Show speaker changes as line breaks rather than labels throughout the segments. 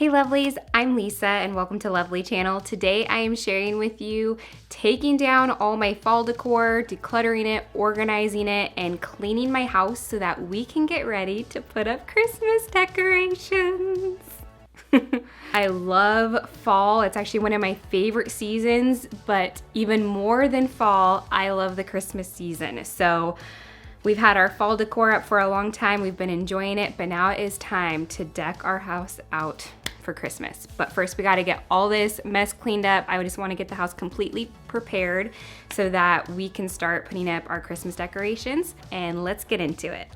Hey lovelies, I'm Lisa and welcome to Lovely channel. Today I am sharing with you taking down all my fall decor, decluttering it, organizing it, and cleaning my house so that we can get ready to put up Christmas decorations. I love fall. It's actually one of my favorite seasons, but even more than fall, I love the Christmas season. So we've had our fall decor up for a long time. We've been enjoying it, but now it is time to deck our house out for Christmas. But first we gotta get all this mess cleaned up. I just wanna get the house completely prepared so that we can start putting up our Christmas decorations, and let's get into it.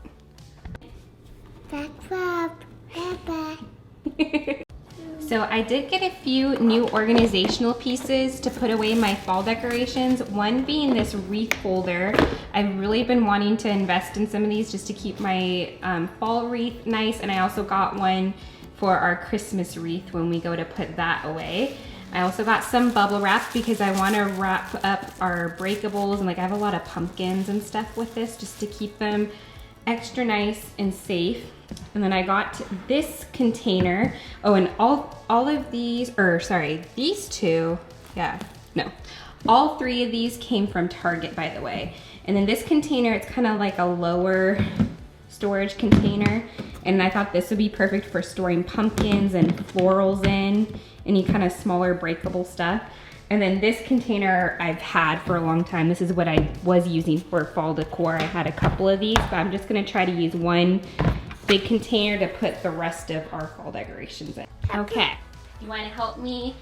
So I did get a few new organizational pieces to put away my fall decorations, one being this wreath holder. I've really been wanting to invest in some of these just to keep my fall wreath nice, and I also got one for our Christmas wreath when we go to put that away. I also got some bubble wrap because I want to wrap up our breakables, and like I have a lot of pumpkins and stuff with this just to keep them extra nice and safe. And then I got this container. Oh, and all of these, or sorry, these two, all three of these came from Target, by the way. And then this container, it's kind of like a lower storage container, and I thought this would be perfect for storing pumpkins and florals in, any kind of smaller breakable stuff. And then this container I've had for a long time. This is what I was using for fall decor. I had a couple of these, but I'm just gonna try to use one big container to put the rest of our fall decorations in. Okay, you wanna help me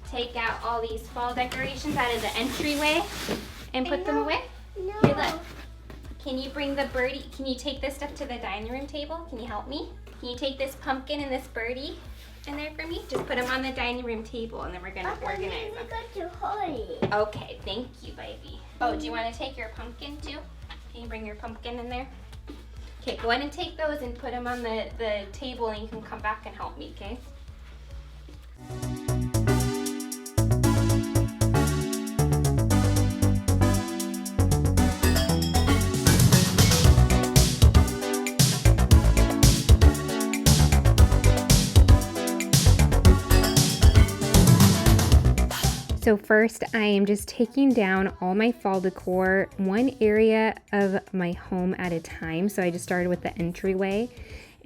take out all these fall decorations out of the entryway and put them away?
No.
Here, look. Can you bring the birdie, can you take this stuff to the dining room table? Can you help me? Can you take this pumpkin and this birdie in there for me? Just put them on the dining room table and then we're gonna organize them.
To hold it.
Okay, thank you, baby. Oh, do you wanna take your pumpkin too? Can you bring your pumpkin in there? Okay, go ahead and take those and put them on the table, and you can come back and help me, okay? So first, I am just taking down all my fall decor, one area of my home at a time. So I just started with the entryway,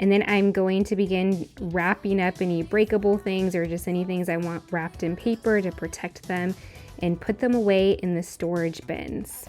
and then I'm going to begin wrapping up any breakable things or just any things I want wrapped in paper to protect them, and put them away in the storage bins.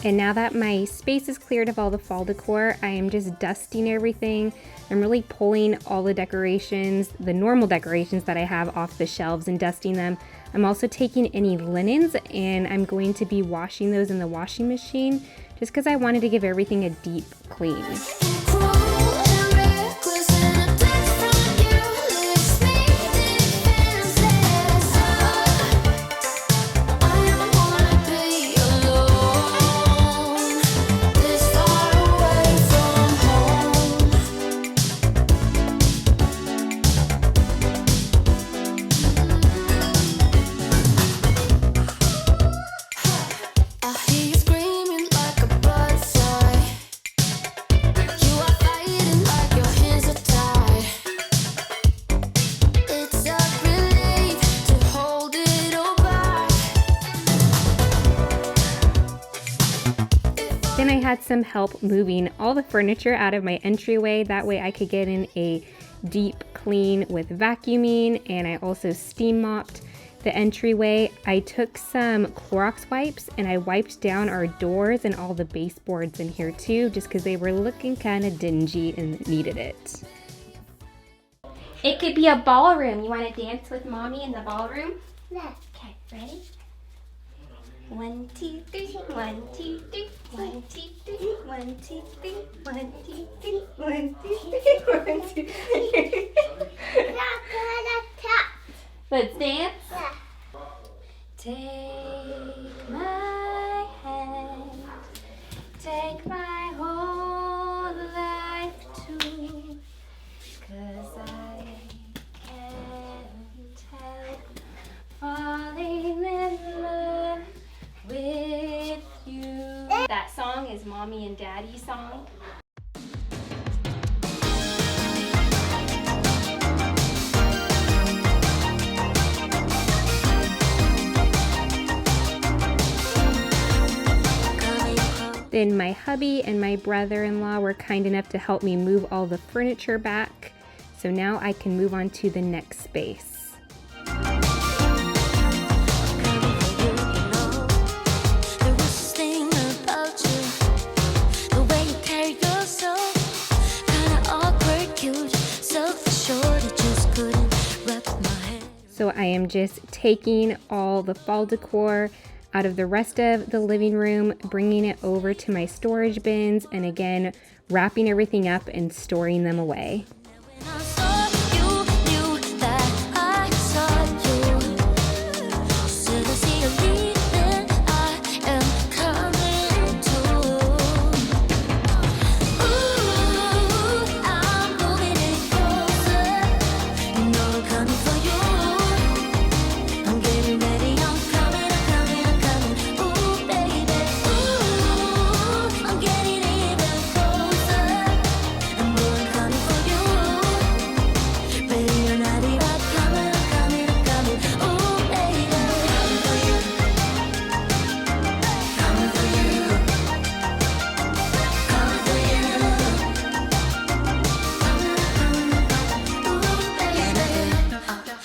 And now that my space is cleared of all the fall decor, I am just dusting everything. I'm really pulling all the decorations, the normal decorations that I have, off the shelves and dusting them. I'm also taking any linens, and I'm going to be washing those in the washing machine just because I wanted to give everything a deep clean. Then I had some help moving all the furniture out of my entryway. That way I could get in a deep clean with vacuuming, and I also steam mopped the entryway. I took some Clorox wipes and I wiped down our doors and all the baseboards in here too, just because they were looking kind of dingy and needed it. It could be a ballroom. You want to dance with mommy in the ballroom?
Yeah.
Okay, ready? 1, 2, 3, 1, 2, 3, 1, 2, 3, 1, 2, 3, 1, 2, 3, 1, 2, 3, 1, 2, 3. Let's dance.
Yeah.
Take my hand, take my whole life too, 'cause I can't help falling in love with you. That song is Mommy and Daddy's song. Then my hubby and my brother-in-law were kind enough to help me move all the furniture back. So now I can move on to the next space. So I am just taking all the fall decor out of the rest of the living room, bringing it over to my storage bins, and again, wrapping everything up and storing them away.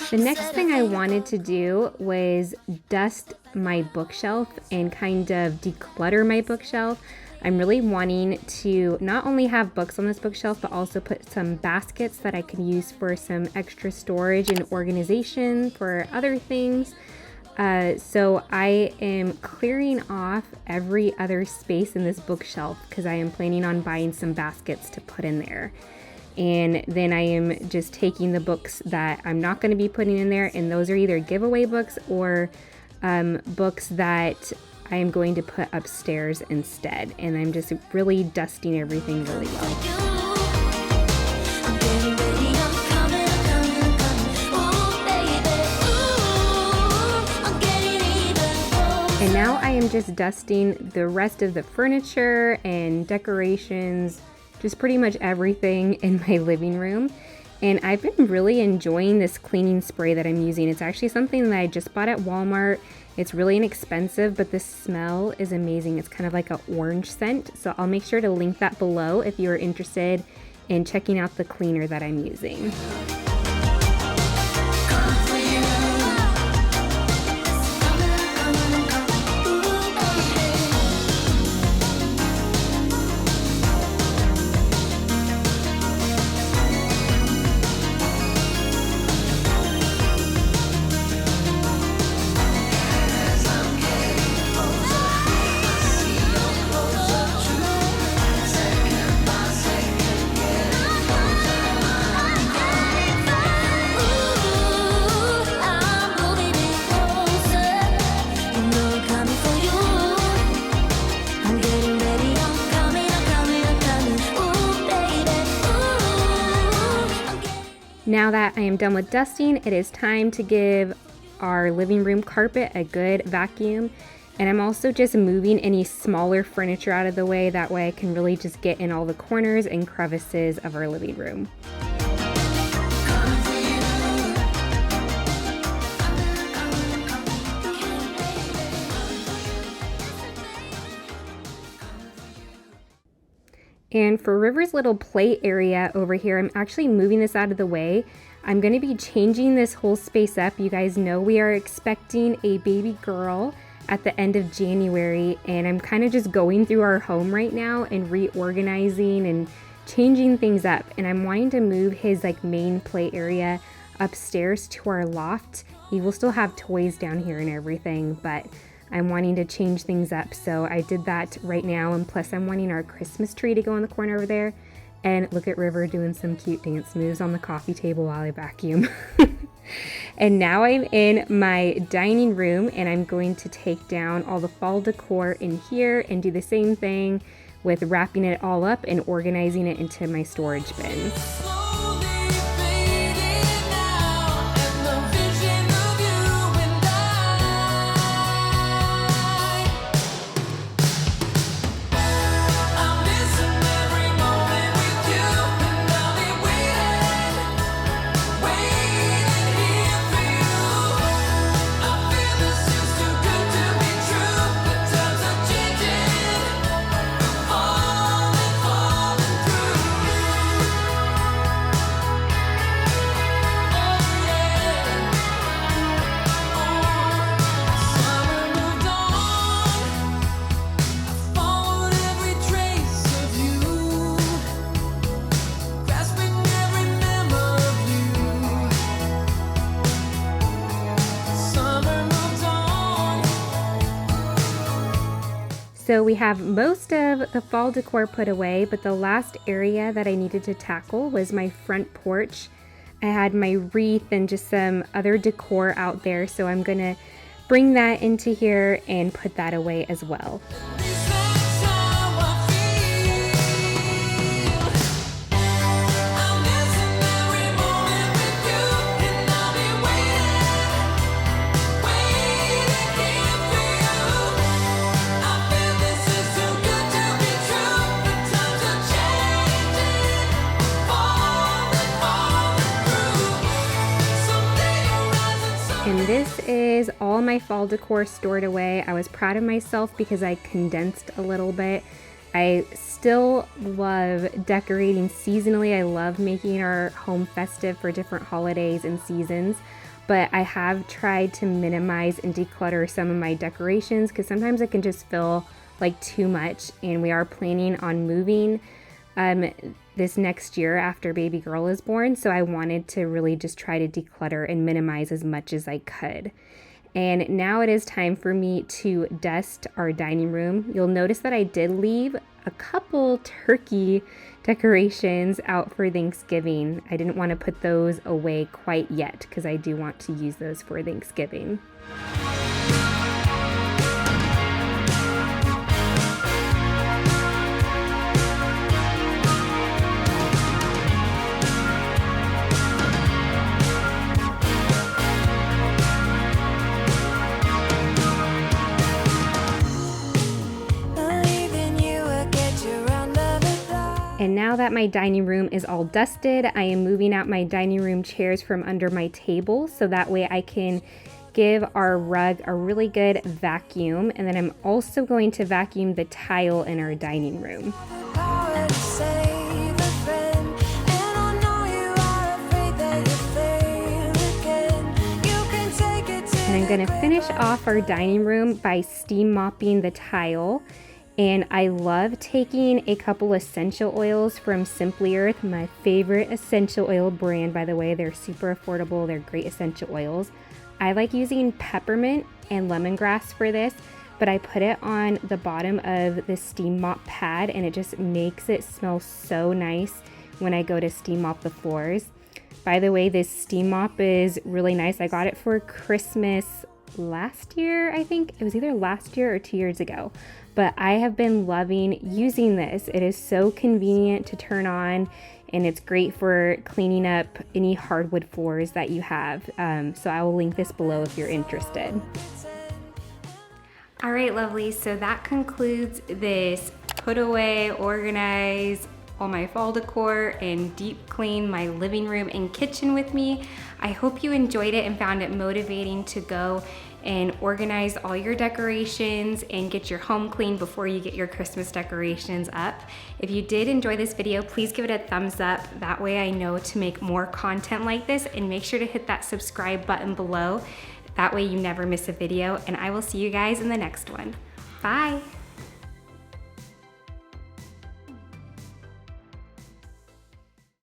The next thing I wanted to do was dust my bookshelf and kind of declutter my bookshelf. I'm really wanting to not only have books on this bookshelf, but also put some baskets that I can use for some extra storage and organization for other things. So I am clearing off every other space in this bookshelf because I am planning on buying some baskets to put in there. And then I am just taking the books that I'm not going to be putting in there, and those are either giveaway books or books that I am going to put upstairs instead. And I'm just really dusting everything really well. And now I am just dusting the rest of the furniture and decorations, just pretty much everything in my living room. And I've been really enjoying this cleaning spray that I'm using. It's actually something that I just bought at Walmart. It's really inexpensive, but the smell is amazing. It's kind of like an orange scent. So I'll make sure to link that below if you're interested in checking out the cleaner that I'm using. Now that I am done with dusting, it is time to give our living room carpet a good vacuum. And I'm also just moving any smaller furniture out of the way. That way I can really just get in all the corners and crevices of our living room. And for River's little play area over here, I'm actually moving this out of the way. I'm going to be changing this whole space up. You guys know we are expecting a baby girl at the end of January, and I'm kind of just going through our home right now and reorganizing and changing things up. And I'm wanting to move his like main play area upstairs to our loft. He will still have toys down here and everything, but I'm wanting to change things up, so I did that right now. And plus I'm wanting our Christmas tree to go in the corner over there. And look at River doing some cute dance moves on the coffee table while I vacuum. And now I'm in my dining room and I'm going to take down all the fall decor in here and do the same thing with wrapping it all up and organizing it into my storage bins. So we have most of the fall decor put away, but the last area that I needed to tackle was my front porch. I had my wreath and just some other decor out there, so I'm gonna bring that into here and put that away as well. And this is all my fall decor stored away. I was proud of myself because I condensed a little bit. I still love decorating seasonally. I love making our home festive for different holidays and seasons, but I have tried to minimize and declutter some of my decorations because sometimes it can just feel like too much, and we are planning on moving this next year after baby girl is born, so I wanted to really just try to declutter and minimize as much as I could. And now it is time for me to dust our dining room. You'll notice that I did leave a couple turkey decorations out for Thanksgiving. I didn't want to put those away quite yet because I do want to use those for Thanksgiving. And now that my dining room is all dusted, I am moving out my dining room chairs from under my table so that way I can give our rug a really good vacuum. And then I'm also going to vacuum the tile in our dining room. And I'm going to finish off our dining room by steam mopping the tile. And I love taking a couple essential oils from Simply Earth, my favorite essential oil brand, by the way. They're super affordable. They're great essential oils. I like using peppermint and lemongrass for this, but I put it on the bottom of the steam mop pad and it just makes it smell so nice when I go to steam mop the floors. By the way, this steam mop is really nice. I got it for Christmas last year, I think. It was either last year or 2 years ago. But I have been loving using this. It is so convenient to turn on, and it's great for cleaning up any hardwood floors that you have. So I will link this below if you're interested. All right, lovely. So that concludes this put away, organize all my fall decor, and deep clean my living room and kitchen with me. I hope you enjoyed it and found it motivating to go and organize all your decorations and get your home clean before you get your Christmas decorations up. If you did enjoy this video, please give it a thumbs up. That way I know to make more content like this, and make sure to hit that subscribe button below. That way you never miss a video, and I will see you guys in the next one. Bye.